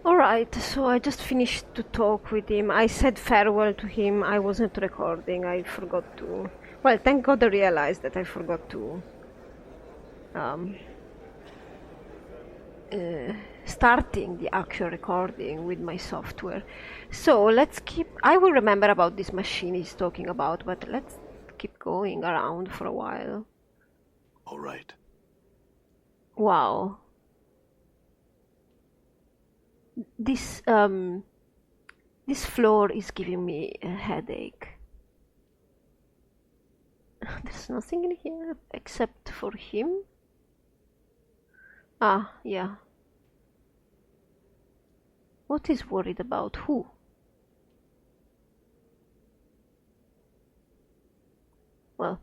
Alright, so I just finished to talk with him. I said farewell to him. I wasn't recording. I forgot to... Well, thank God I realized that I forgot to... starting the actual recording with my software. So let's keep... I will remember about this machine he's talking about, but let's keep going around for a while. Alright. Wow. This floor is giving me a headache. There's nothing in here except for him. Ah, yeah. What is worried about? Who? Well,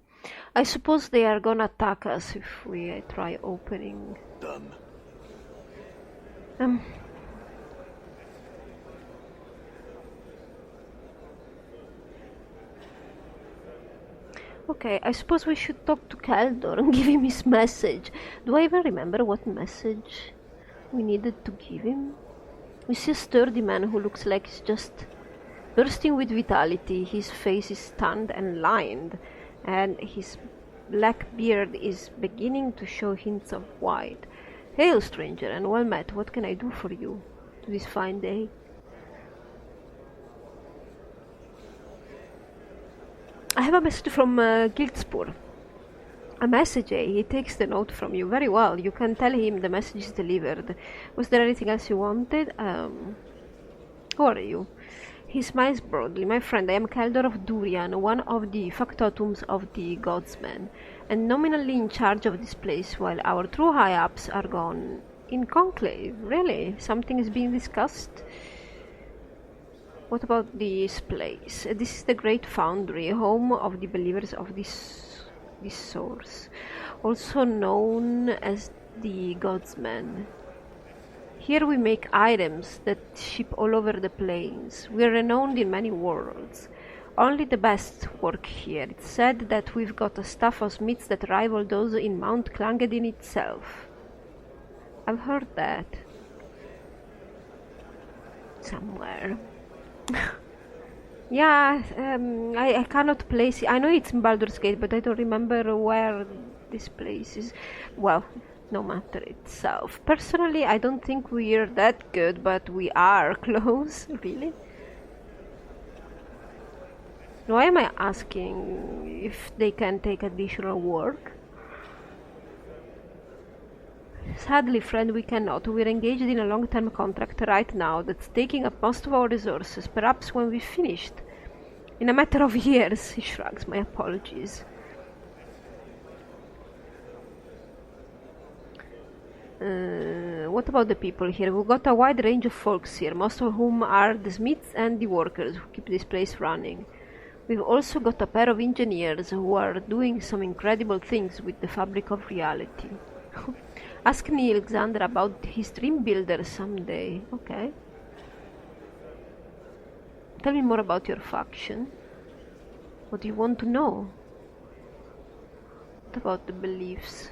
I suppose they are gonna attack us if we try opening. Done. Okay, I suppose we should talk to Kaldor and give him his message. Do I even remember what message we needed to give him? We see a sturdy man who looks like he's just bursting with vitality. His face is stunned and lined, and his black beard is beginning to show hints of white. Hail, stranger, and well met. What can I do for you to this fine day? I have a message from Giltspur. A message, eh? He takes the note from you. Very well. You can tell him the message is delivered. Was there anything else you wanted? Who are you? He smiles broadly. My friend, I am Kaldor of Durian, one of the factotums of the Godsmen, and nominally in charge of this place while our true high-ups are gone. In conclave? Really? Something is being discussed? What about this place? This is the Great Foundry, home of the believers of this source, also known as the Godsmen. Here we make items that ship all over the plains. We are renowned in many worlds. Only the best work here. It's said that we've got a staff of smiths that rival those in Mount Clangedin itself. I've heard that. Somewhere. Yeah, I cannot place it. I know it's in Baldur's Gate, but I don't remember where this place is. Well, no matter itself. Personally, I don't think we're that good, but we are close. Really? Why am I asking if they can take additional work? Sadly, friend, we cannot. We're engaged in a long-term contract right now that's taking up most of our resources. Perhaps when we've finished. In a matter of years, he shrugs. My apologies. What about the people here? We've got a wide range of folks here, most of whom are the smiths and the workers who keep this place running. We've also got a pair of engineers who are doing some incredible things with the fabric of reality. Ask Neil Alexander about his dream builder someday. Okay. Tell me more about your faction. What do you want to know? What about the beliefs?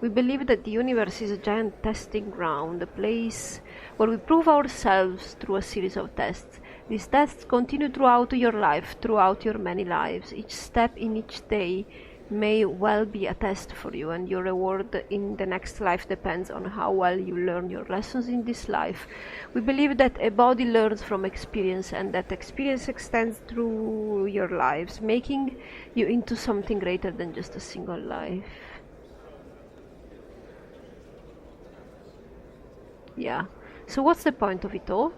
We believe that the universe is a giant testing ground, a place where we prove ourselves through a series of tests. These tests continue throughout your life, throughout your many lives. Each step in each day may well be a test for you, and your reward in the next life depends on how well you learn your lessons in this life. We believe that a body learns from experience, and that experience extends through your lives, making you into something greater than just a single life. Yeah. So what's the point of it all?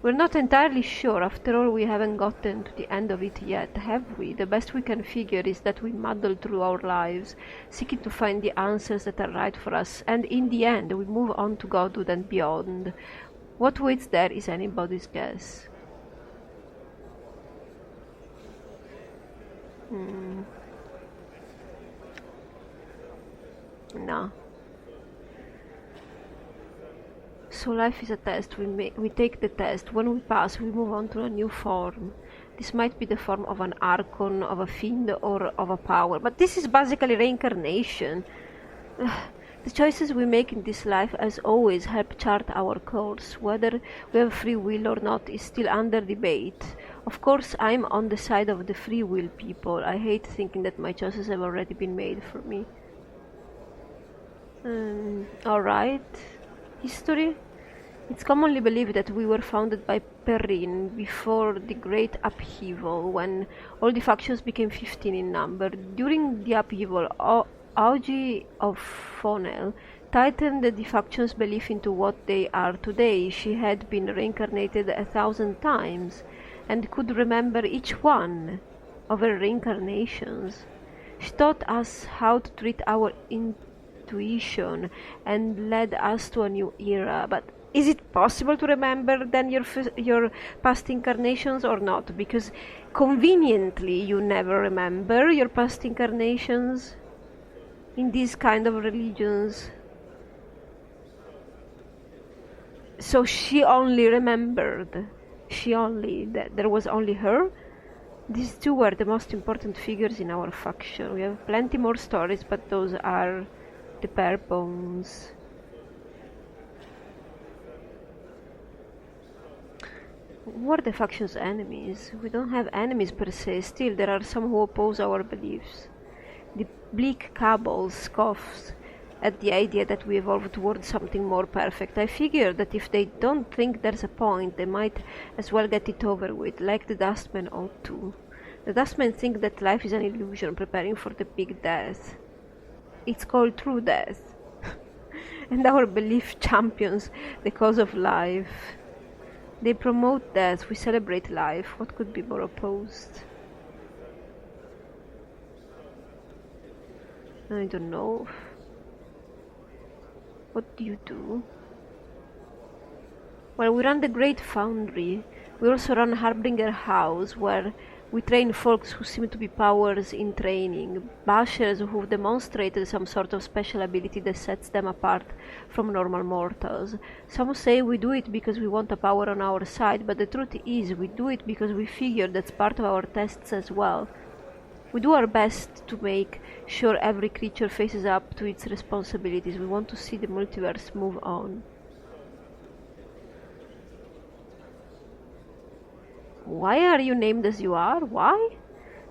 We're not entirely sure. After all, we haven't gotten to the end of it yet, have we? The best we can figure is that we muddle through our lives, seeking to find the answers that are right for us, and in the end, we move on to Godhood and beyond. What waits there is anybody's guess. No. So life is a test. We take the test. When we pass, we move on to a new form. This might be the form of an archon, of a fiend, or of a power. But this is basically reincarnation. The choices we make in this life, as always, help chart our course. Whether we have free will or not is still under debate. Of course, I'm on the side of the free will people. I hate thinking that my choices have already been made for me. Alright. History. It's commonly believed that we were founded by Perrin before the Great Upheaval, when all the factions became 15 in number. During the upheaval, Augie of Fonel tightened the faction's belief into what they are today. She had been reincarnated 1,000 times and could remember each one of her reincarnations. She taught us how to treat our intuition and led us to a new era. But is it possible to remember then your past incarnations or not? Because conveniently you never remember your past incarnations in these kind of religions. So she only remembered. There was only her. These two were the most important figures in our faction. We have plenty more stories, but those are the bare bones. Who are the faction's enemies? We don't have enemies per se. Still, there are some who oppose our beliefs. The bleak cabal scoffs at the idea that we evolve towards something more perfect. I figure that if they don't think there's a point, they might as well get it over with, like the Dustmen ought to. The Dustmen think that life is an illusion, preparing for the big death. It's called true death. And our belief champions the cause of life. They promote death, we celebrate life. What could be more opposed? I don't know. What do you do? Well, we run the Great Foundry. We also run Harbinger House, where we train folks who seem to be powers in training, bashers who've demonstrated some sort of special ability that sets them apart from normal mortals. Some say we do it because we want a power on our side, but the truth is we do it because we figure that's part of our tests as well. We do our best to make sure every creature faces up to its responsibilities. We want to see the multiverse move on. Why are you named as you are? Why?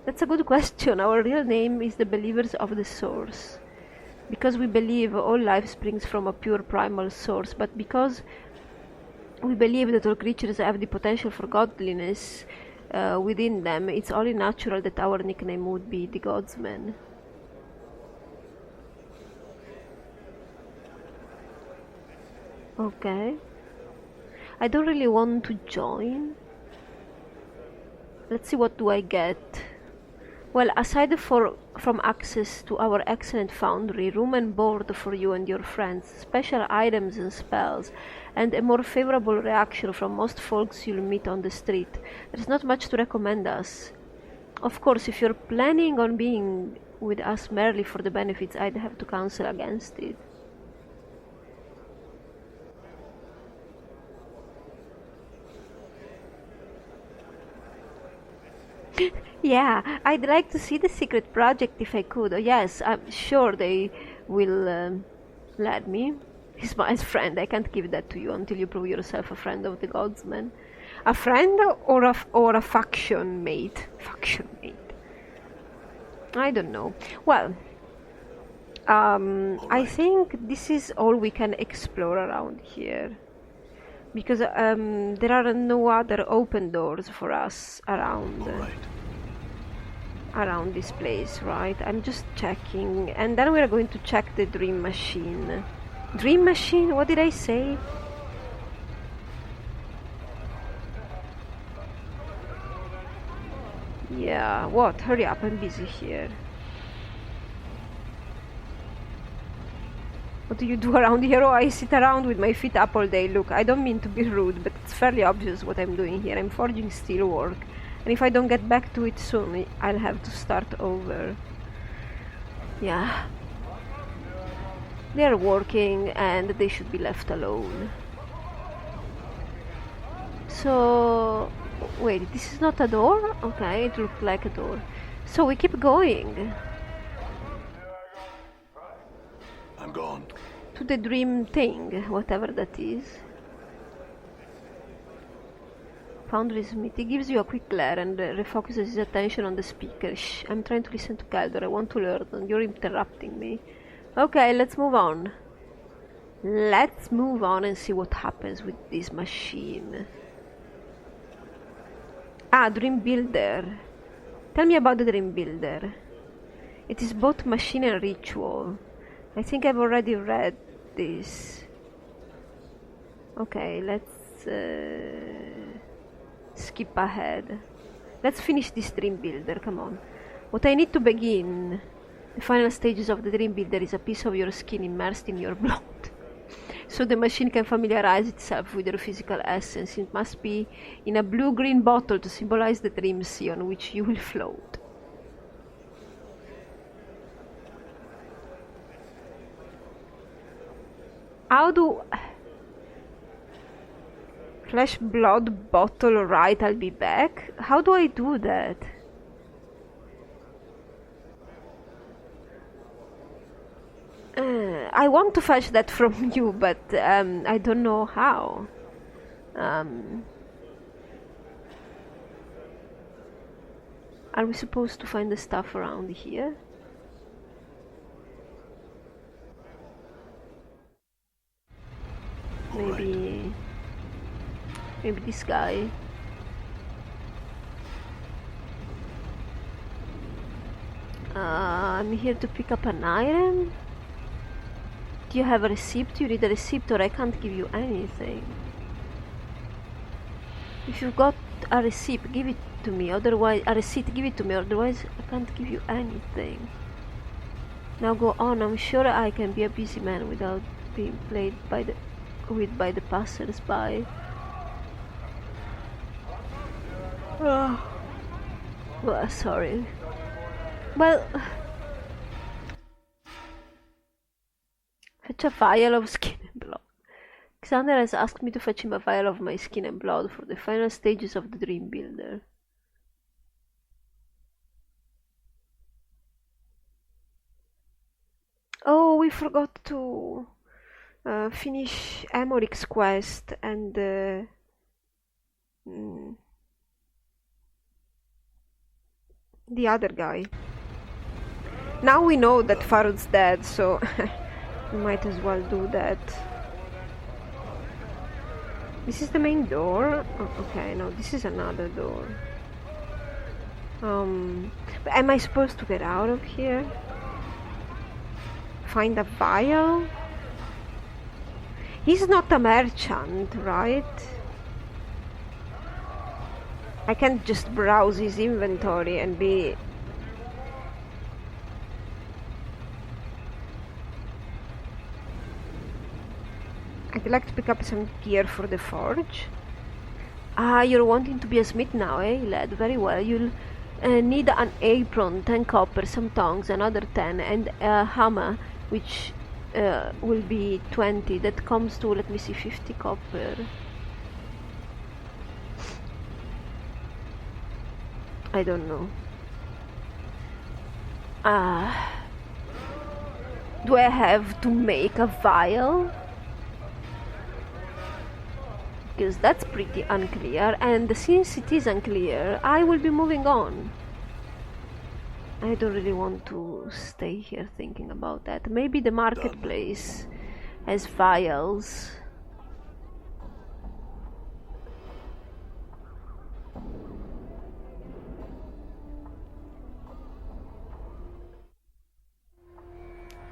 That's a good question. Our real name is the Believers of the Source. Because we believe all life springs from a pure primal source, but because we believe that all creatures have the potential for godliness within them, it's only natural that our nickname would be the Godsmen. Okay. I don't really want to join. Let's see, what do I get? Well, aside from access to our excellent foundry, room and board for you and your friends, special items and spells, and a more favorable reaction from most folks you'll meet on the street, there's not much to recommend us. Of course, if you're planning on being with us merely for the benefits, I'd have to counsel against it. Yeah, I'd like to see the secret project if I could. Oh, yes, I'm sure they will let me. He's my friend. I can't give that to you until you prove yourself a friend of the Godsman. A friend or a faction mate? Faction mate. I don't know. Well, I think this is all we can explore around here. Because there are no other open doors for us around around this place, right? I'm just checking, and then we are going to check the dream machine. Dream machine? What did I say? Yeah, what? Hurry up, I'm busy here. What do you do around here? Oh, I sit around with my feet up all day. Look, I don't mean to be rude, but it's fairly obvious what I'm doing here. I'm forging steelwork, and if I don't get back to it soon, I'll have to start over. Yeah. They're working, and they should be left alone. So... wait, this is not a door? Okay, it looked like a door. So we keep going. I'm gone. to the dream thing, whatever that is. Foundry Smith. He gives you a quick glare and refocuses his attention on the speaker. Shh, I'm trying to listen to Caldor. I want to learn, and you're interrupting me. Okay, let's move on. Let's move on and see what happens with this machine. Ah, Dream Builder. Tell me about the Dream Builder. It is both machine and ritual. I think I've already read this. Okay, let's skip ahead. Let's finish this Dream Builder, come on. What I need to begin. The final stages of the Dream Builder is a piece of your skin immersed in your blood. So the machine can familiarize itself with your physical essence. It must be in a blue-green bottle to symbolize the dream sea on which you will float. How do... Flesh blood bottle, right, I'll be back. How do I do that? I want to fetch that from you, but I don't know how. Are we supposed to find the stuff around here? Maybe this guy. I'm here to pick up an item. Do you have a receipt? You read a receipt, or I can't give you anything. If you've got a receipt, give it to me. Otherwise, give it to me. Otherwise, I can't give you anything. Now go on. I'm sure I can be a busy man without being played by the passers-by. Well, sorry. Well, fetch a vial of skin and blood. Xander has asked me to fetch him a vial of my skin and blood for the final stages of the Dream Builder. Oh, we forgot to finish Amoric's quest and the other guy. Now we know that Farud's dead, so we might as well do that. This is the main door? Oh, okay, no, this is another door. But am I supposed to get out of here? Find a vial? He's not a merchant, right? I can't just browse his inventory and be... I'd like to pick up some gear for the forge. Ah, you're wanting to be a smith now, eh, lad? Very well. You'll need an apron, 10 copper, some tongs, another 10, and a hammer, which will be 20. That comes to, let me see, 50 copper. I don't know. Do I have to make a vial? Because that's pretty unclear, and since it is unclear, I will be moving on. I don't really want to stay here thinking about that. Maybe the marketplace has vials.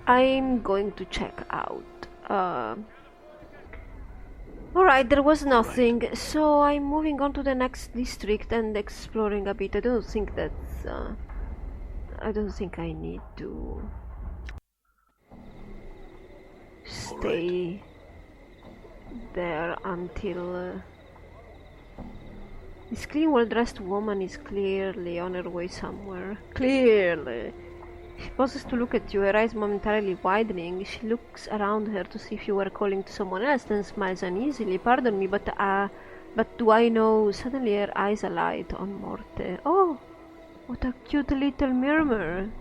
I'm going to check out. Alright, there was nothing, so I'm moving on to the next district and exploring a bit. I don't think that's... I don't think I need to stay there until... This clean, well-dressed woman is clearly on her way somewhere. Clearly! She pauses to look at you, her eyes momentarily widening. She looks around her to see if you were calling to someone else, then smiles uneasily. Pardon me, but do I know? Suddenly her eyes alight on Morte. Oh, what a cute little murmur.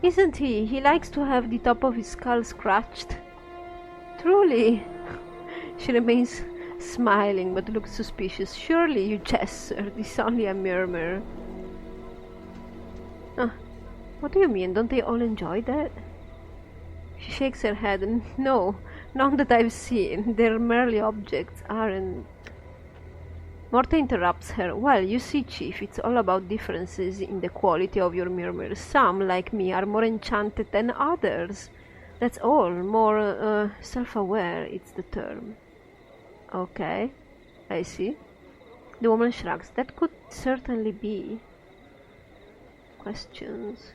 Isn't he? He likes to have the top of his skull scratched. Truly. She remains smiling but looks suspicious. Surely you jest, sir. This is only a murmur. What do you mean? Don't they all enjoy that? She shakes her head. No, none that I've seen. They're merely objects, aren't... Morte interrupts her. Well, you see, Chief, it's all about differences in the quality of your murmurs. Some, like me, are more enchanted than others. That's all. More, self-aware, it's the term. Okay, I see. The woman shrugs. That could certainly be. Questions?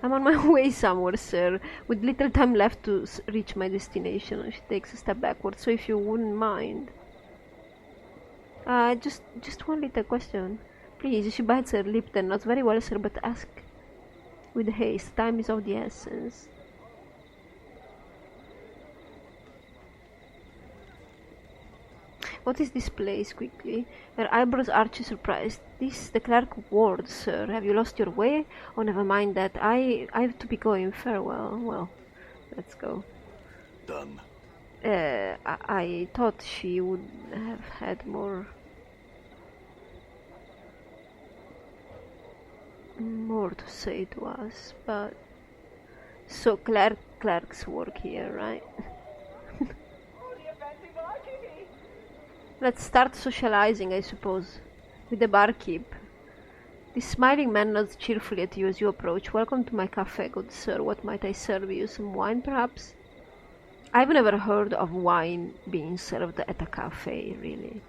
I'm on my way somewhere, sir, with little time left to reach my destination. She takes a step backward, so if you wouldn't mind. Just one little question. Please, she bites her lip then. Not very well, sir, but ask with haste. Time is of the essence. What is this place, quickly? Her eyebrows arch surprised. This the Clark ward, sir. Have you lost your way? Oh, never mind that. I have to be going. Farewell. Well, let's go. Done. I thought she would have had more to say to us, but so Clark's work here, right? Let's start socializing, I suppose, with the barkeep. The smiling man nods cheerfully at you as you approach. Welcome to my cafe, good sir. What might I serve you? Some wine, perhaps? I've never heard of wine being served at a cafe, really.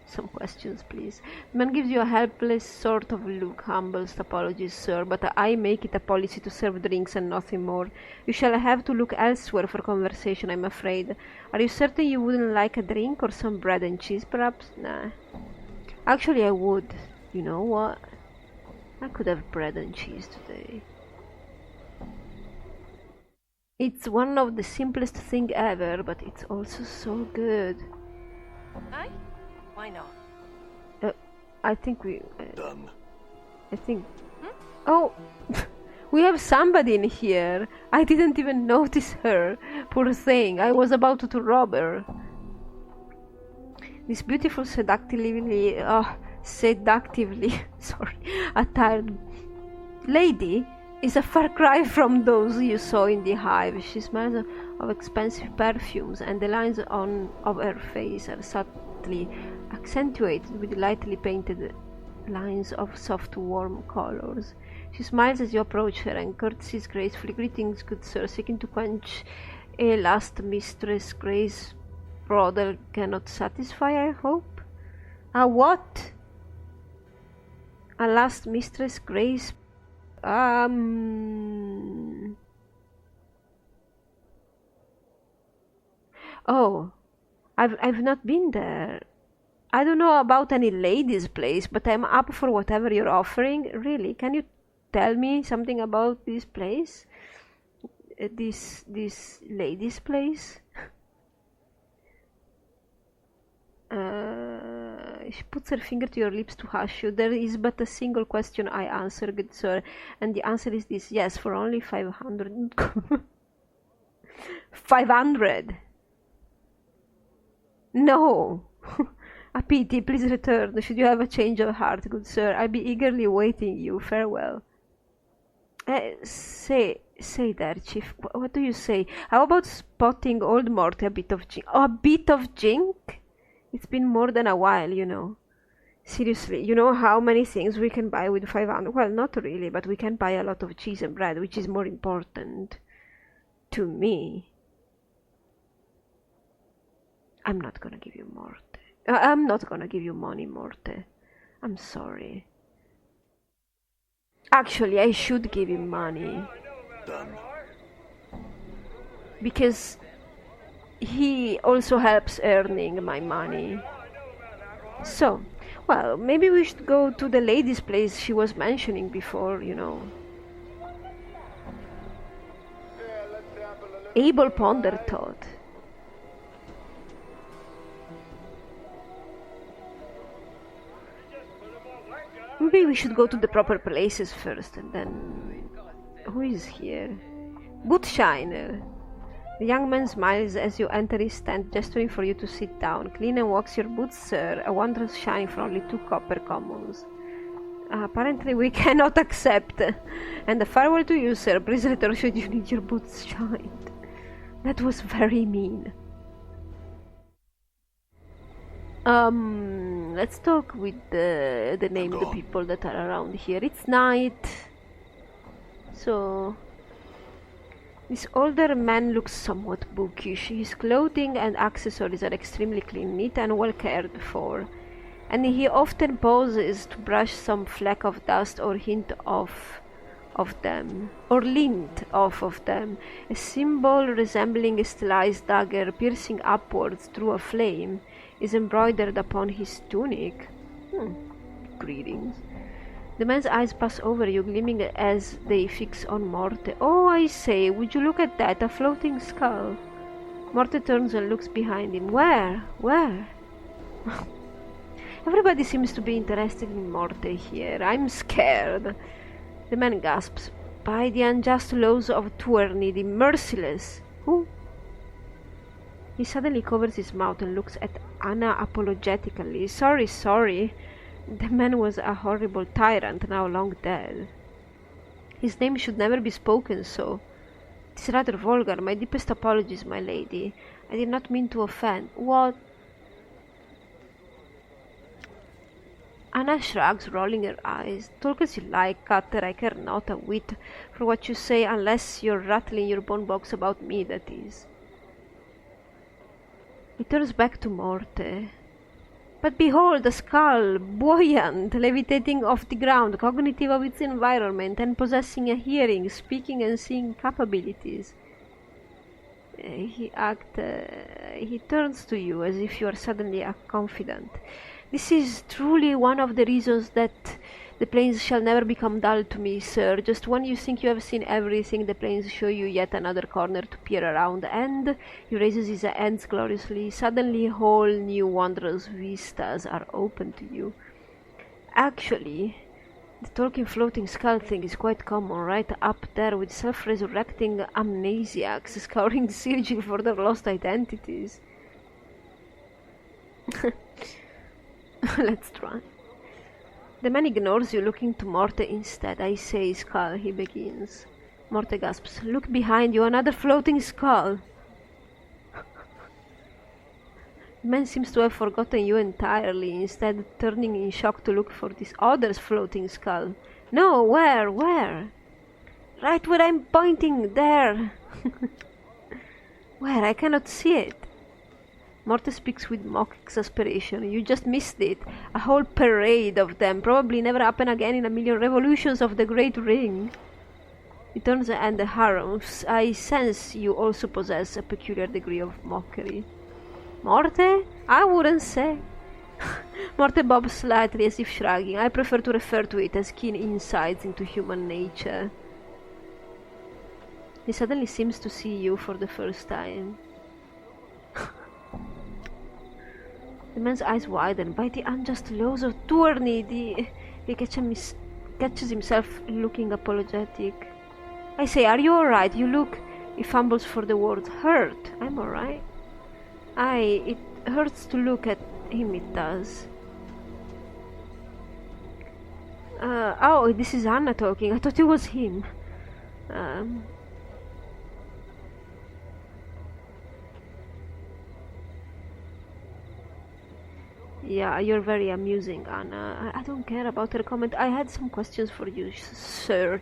Some questions, please. The man gives you a helpless sort of look. Humblest apologies, sir, but I make it a policy to serve drinks and nothing more. You shall have to look elsewhere for conversation, I'm afraid. Are you certain you wouldn't like a drink or some bread and cheese, perhaps? Nah. Actually, I would. You know what? I could have bread and cheese today. It's one of the simplest things ever, but it's also so good. Aye? Why not? I think we... Done. I think... Oh! We have somebody in here! I didn't even notice her! Poor thing, I was about to rob her. This beautiful seductively... sorry, attired lady is a far cry from those you saw in the hive. She smells of expensive perfumes, and the lines of her face are subtly accentuated with lightly painted lines of soft, warm colors. She smiles as you approach her and curtsies gracefully. Greetings, good sir, seeking to quench a last mistress Grace brother cannot satisfy, I hope? A what? A last mistress Grace... Oh, I've not been there. I don't know about any ladies' place, but I'm up for whatever you're offering. Really, can you tell me something about this place? This ladies' place? She puts her finger to your lips to hush you. There is but a single question I answer, good sir, and the answer is this: yes, for only 500. 500. No. A pity, please return. Should you have a change of heart, good sir, I'll be eagerly awaiting you. Farewell. Say there, Chief. What do you say? How about spotting old Morty a bit of jink? Oh, a bit of jink? It's been more than a while, you know. Seriously, you know how many things we can buy with 500? Well, not really, but we can buy a lot of cheese and bread, which is more important to me. I'm not gonna give you Morte. I'm not gonna give you money, Morte. I'm sorry. Actually, I should give him money. Done. Because he also helps earning my money. So, well, maybe we should go to the lady's place she was mentioning before, you know. Abel pondered thought. Maybe we should go to the proper places first and then... Who is here? Bootshiner! The young man smiles as you enter his stand, gesturing for you to sit down. Clean and wax your boots, sir. A wondrous shine for only 2 copper commons. Apparently we cannot accept. And a farewell to you, sir. Please return should you need your boots shined. That was very mean. Let's talk with the name of the people that are around here. It's night. So... This older man looks somewhat bookish. His clothing and accessories are extremely clean, neat and well cared for. And he often pauses to brush some fleck of dust or hint off of them, or lint off of them. A symbol resembling a stylized dagger piercing upwards through a flame is embroidered upon his tunic. Greetings. The man's eyes pass over you, gleaming as they fix on Morte. Oh, I say, would you look at that? A floating skull. Morte turns and looks behind him. Where? Where? Everybody seems to be interested in Morte here. I'm scared. The man gasps. By the unjust laws of Tourney, the merciless. Who? He suddenly covers his mouth and looks at Anna apologetically. Sorry, sorry. The man was a horrible tyrant, now long dead. His name should never be spoken so. It is rather vulgar. My deepest apologies, my lady. I did not mean to offend. What? Anna shrugs, rolling her eyes. Talk as you like, Cutter. I care not a whit for what you say, unless you're rattling your bone box about me, that is. He turns back to Morte. But behold, a skull, buoyant, levitating off the ground, cognitive of its environment, and possessing a hearing, speaking and seeing capabilities. He turns to you as if you are suddenly a confidant. This is truly one of the reasons that the plains shall never become dull to me, sir. Just when you think you have seen everything, the plains show you yet another corner to peer around, and he raises his hands gloriously. Suddenly whole new wondrous vistas are open to you. Actually, the talking floating skull thing is quite common, right up there with self-resurrecting amnesiacs scouring the Sirgil for their lost identities. Let's try. The man ignores you, looking to Morte instead. I say, skull, he begins. Morte gasps. Look behind you, another floating skull. The man seems to have forgotten you entirely, instead turning in shock to look for this other floating skull. No, where? Where? Right where I'm pointing, there. Where? I cannot see it. Morte speaks with mock exasperation. You just missed it. A whole parade of them. Probably never happen again in a million revolutions of the Great Ring. He turns and harumph. I sense you also possess a peculiar degree of mockery. Morte? I wouldn't say. Morte bobs slightly as if shrugging. I prefer to refer to it as keen insights into human nature. He suddenly seems to see you for the first time. The man's eyes widen. By the unjust laws of Tourney, he catches himself looking apologetic. I say, are you alright? You look... He fumbles for the word. Hurt. I'm alright. It hurts to look at him, it does. Oh, this is Anna talking. I thought it was him. Yeah, you're very amusing, Anna. I don't care about her comment. I had some questions for you, sir.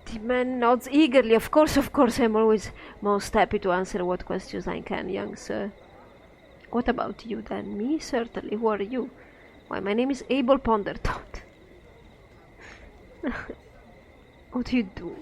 The man nods eagerly. Of course, I'm always most happy to answer what questions I can, young sir. What about you, then? Me? Certainly. Who are you? Why, my name is Abel Pondertot. What do you do?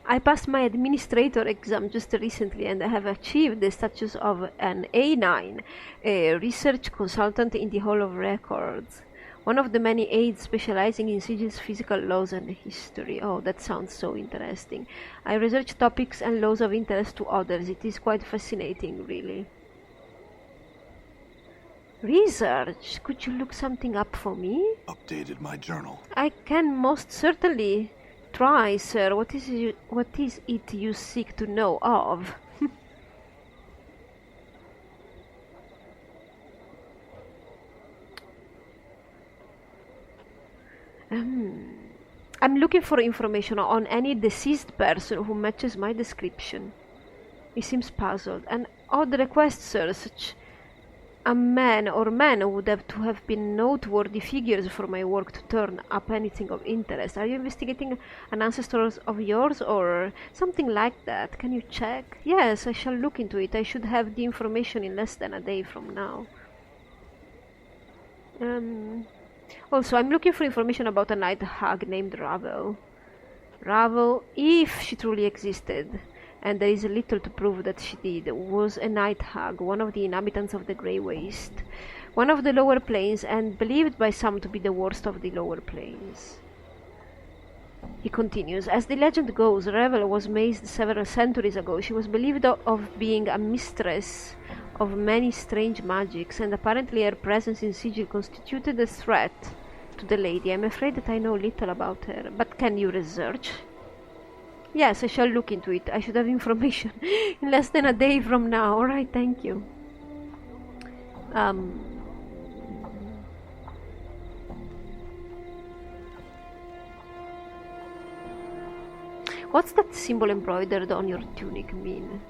I passed my administrator exam just recently and I have achieved the status of an A9, a research consultant in the Hall of Records. One of the many aides specializing in sigils, physical laws, and history. Oh, that sounds so interesting. I research topics and laws of interest to others. It is quite fascinating, really. Research? Could you look something up for me? Updated my journal. I can most certainly try, sir. What is it you seek to know of? I'm looking for information on any deceased person who matches my description. He seems puzzled. An odd request, sir. Such a man or men would have to have been noteworthy figures for my work to turn up anything of interest. Are you investigating an ancestor of yours or something like that? Can you check? Yes, I shall look into it. I should have the information in less than a day from now. Also, I'm looking for information about a night hag named Ravel. Ravel, if she truly existed, and there is little to prove that she did, was a night hag, one of the inhabitants of the Grey Waste, one of the lower planes, and believed by some to be the worst of the lower planes. He continues, as the legend goes, Ravel was mazed several centuries ago. She was believed of being a mistress of many strange magics, and apparently her presence in Sigil constituted a threat to the lady. I'm afraid that I know little about her, but can you research? Yes, I shall look into it. I should have information in less than a day from now. Alright, thank you. What's that symbol embroidered on your tunic mean?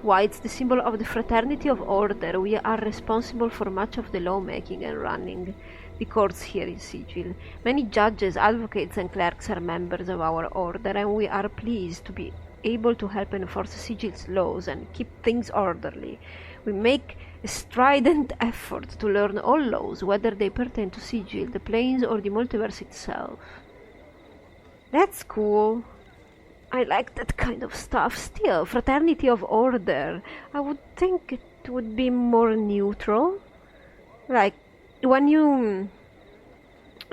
Why, it's the symbol of the Fraternity of Order. We are responsible for much of the lawmaking and running the courts here in Sigil. Many judges, advocates and clerks are members of our order, and we are pleased to be able to help enforce Sigil's laws and keep things orderly. We make a strident effort to learn all laws, whether they pertain to Sigil, the planes, or the multiverse itself. That's cool. I like that kind of stuff. Still, Fraternity of Order. I would think it would be more neutral. Like, when you...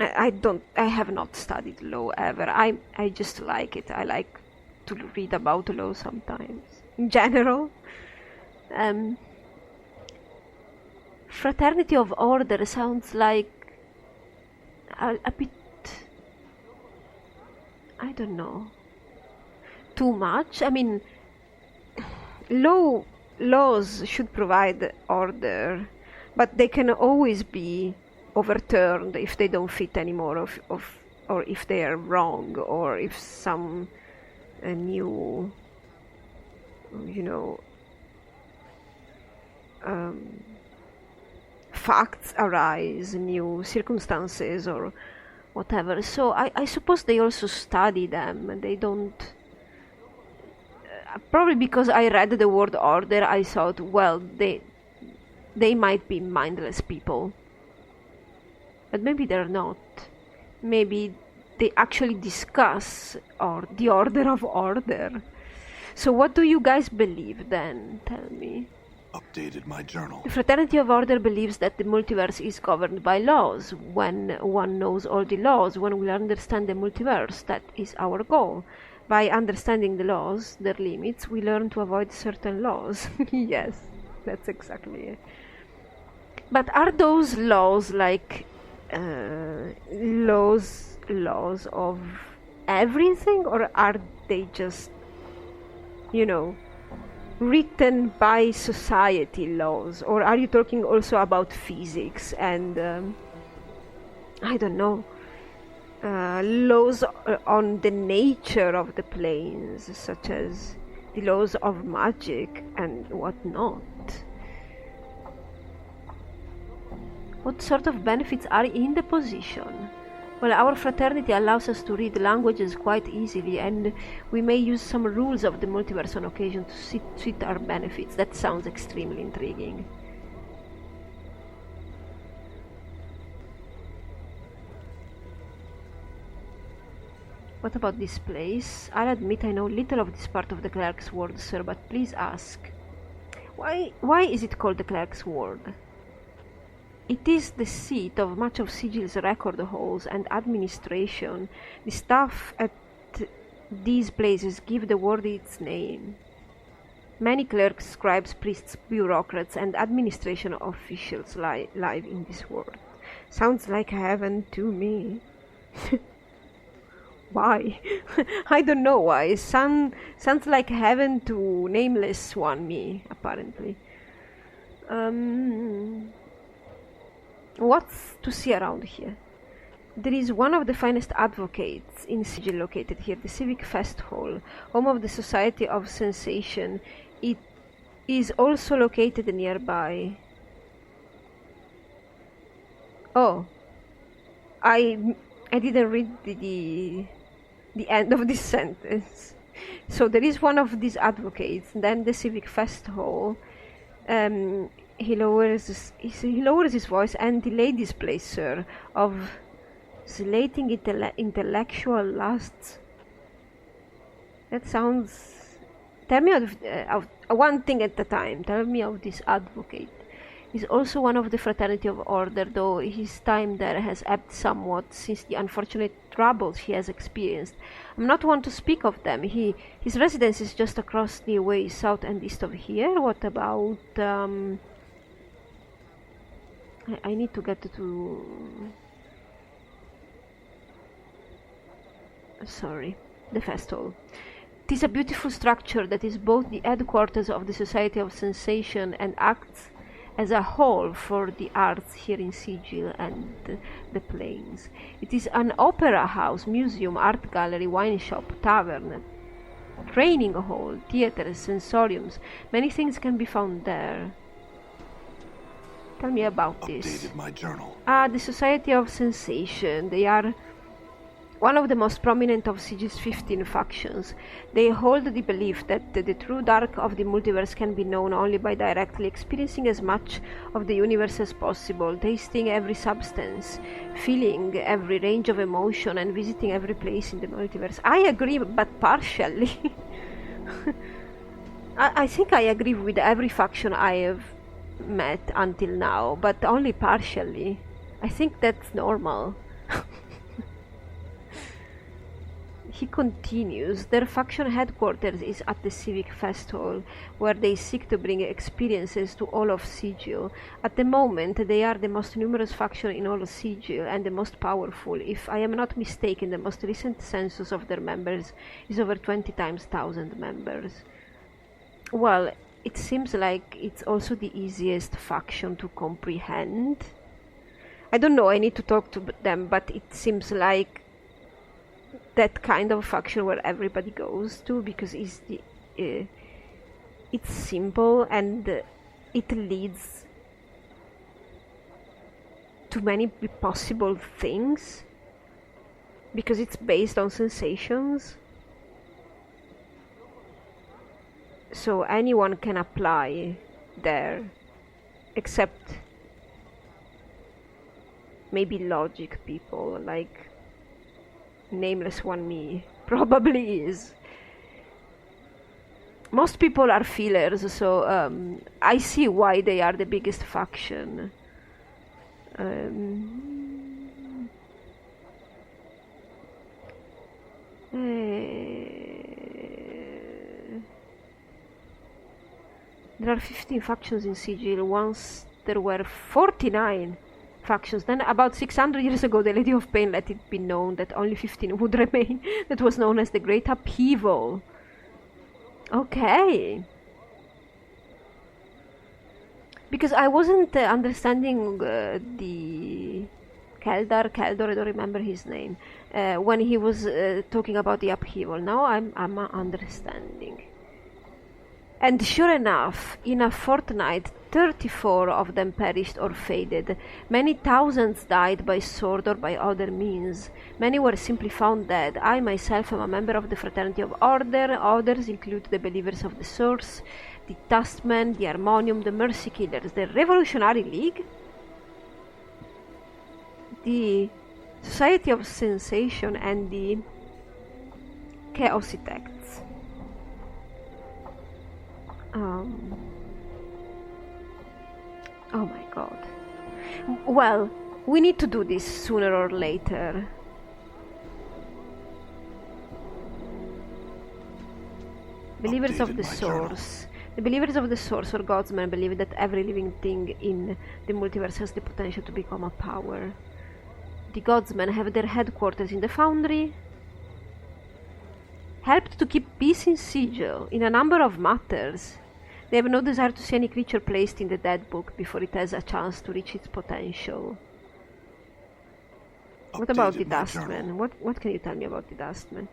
I have not studied law ever. I just like it. I like to read about law sometimes. In general. Fraternity of Order sounds like a bit... I don't know. Too much? I mean, laws should provide order, but they can always be overturned if they don't fit anymore, or if they are wrong, or if some new, facts arise, new circumstances, or whatever. So I suppose they also study them, and they don't... Probably because I read the word order, I thought, well, they might be mindless people. But maybe they're not. Maybe they actually discuss the order of order. So what do you guys believe then? Tell me. Updated my journal. The Fraternity of Order believes that the multiverse is governed by laws. When one knows all the laws, one will understand the multiverse. That is our goal. By understanding the laws, their limits, we learn to avoid certain laws. Yes, that's exactly it. But are those laws like laws of everything, or are they just, written by society laws? Or are you talking also about physics and I don't know, laws on the nature of the planes, such as the laws of magic and whatnot? What sort of benefits are in the position? Well, our fraternity allows us to read languages quite easily, and we may use some rules of the multiverse on occasion to suit our benefits. That sounds extremely intriguing. What about this place? I'll admit I know little of this part of the Clerk's Ward, sir, but please ask. Why is it called the Clerk's Ward? It is the seat of much of Sigil's record halls and administration. The staff at these places give the ward its name. Many clerks, scribes, priests, bureaucrats, and administration officials live in this world. Sounds like heaven to me. Why? I don't know why. Sounds like heaven to nameless one me, apparently. What's to see around here? There is one of the finest advocates in Sigil located here, the Civic Fest Hall, home of the Society of Sensation. It is also located nearby. Oh, I didn't read the end of this sentence. So there is one of these advocates, then the Civic Fest Hall. He lowers his voice, and the ladies' place, sir, of slating intellectual lusts. That sounds... Tell me of one thing at a time. Tell me of this advocate. He's also one of the Fraternity of Order, though his time there has ebbed somewhat since the unfortunate troubles he has experienced. I'm not one to speak of them. His residence is just across the way, south and east of here. What about... I need to get to... Sorry, the festival. It is a beautiful structure that is both the headquarters of the Society of Sensation and acts as a hall for the arts here in Sigil and the plains. It is an opera house, museum, art gallery, wine shop, tavern, training hall, theaters, sensoriums. Many things can be found there. Tell me about this. Updated my journal. The Society of Sensation. They are one of the most prominent of Sigil's 15 factions. They hold the belief that the true dark of the multiverse can be known only by directly experiencing as much of the universe as possible, tasting every substance, feeling every range of emotion, and visiting every place in the multiverse. I agree, but partially. I think I agree with every faction I have met until now, but only partially. I think that's normal. He continues, their faction headquarters is at the Civic Festival, where they seek to bring experiences to all of Sigil. At the moment, they are the most numerous faction in all of Sigil, and the most powerful. If I am not mistaken, the most recent census of their members is over 20 times 1,000 members. Well, it seems like it's also the easiest faction to comprehend. I don't know, I need to talk to them, but it seems like that kind of faction where everybody goes to, because it's simple and it leads to many possible things, because it's based on sensations. So anyone can apply there, except maybe logic people, like nameless one me probably is. Most people are feelers, so I see why they are the biggest faction. There are 15 factions in Sigil. Once there were 49 factions. Then, about 600 years ago, the Lady of Pain let it be known that only 15 would remain. That was known as the Great Upheaval. Okay. Because I wasn't understanding the Keldar, I don't remember his name, when he was talking about the upheaval. Now I'm understanding. And sure enough, in a fortnight, 34 of them perished or faded. Many thousands died by sword or by other means. Many were simply found dead. I myself am a member of the Fraternity of Order. Others include the Believers of the Source, the Tastmen, the Harmonium, the Mercy Killers, the Revolutionary League, the Society of Sensation, and the Chaositects. Oh my god. Well, we need to do this sooner or later. Believers of the Source. The believers of the source or godsmen believe that every living thing in the multiverse has the potential to become a power. The godsmen have their headquarters in the Foundry, helped to keep peace in sigil in a number of matters. They have no desire to see any creature placed in the dead book before it has a chance to reach its potential. What about the Updated my Dustmen? journal. What can you tell me about the Dustmen?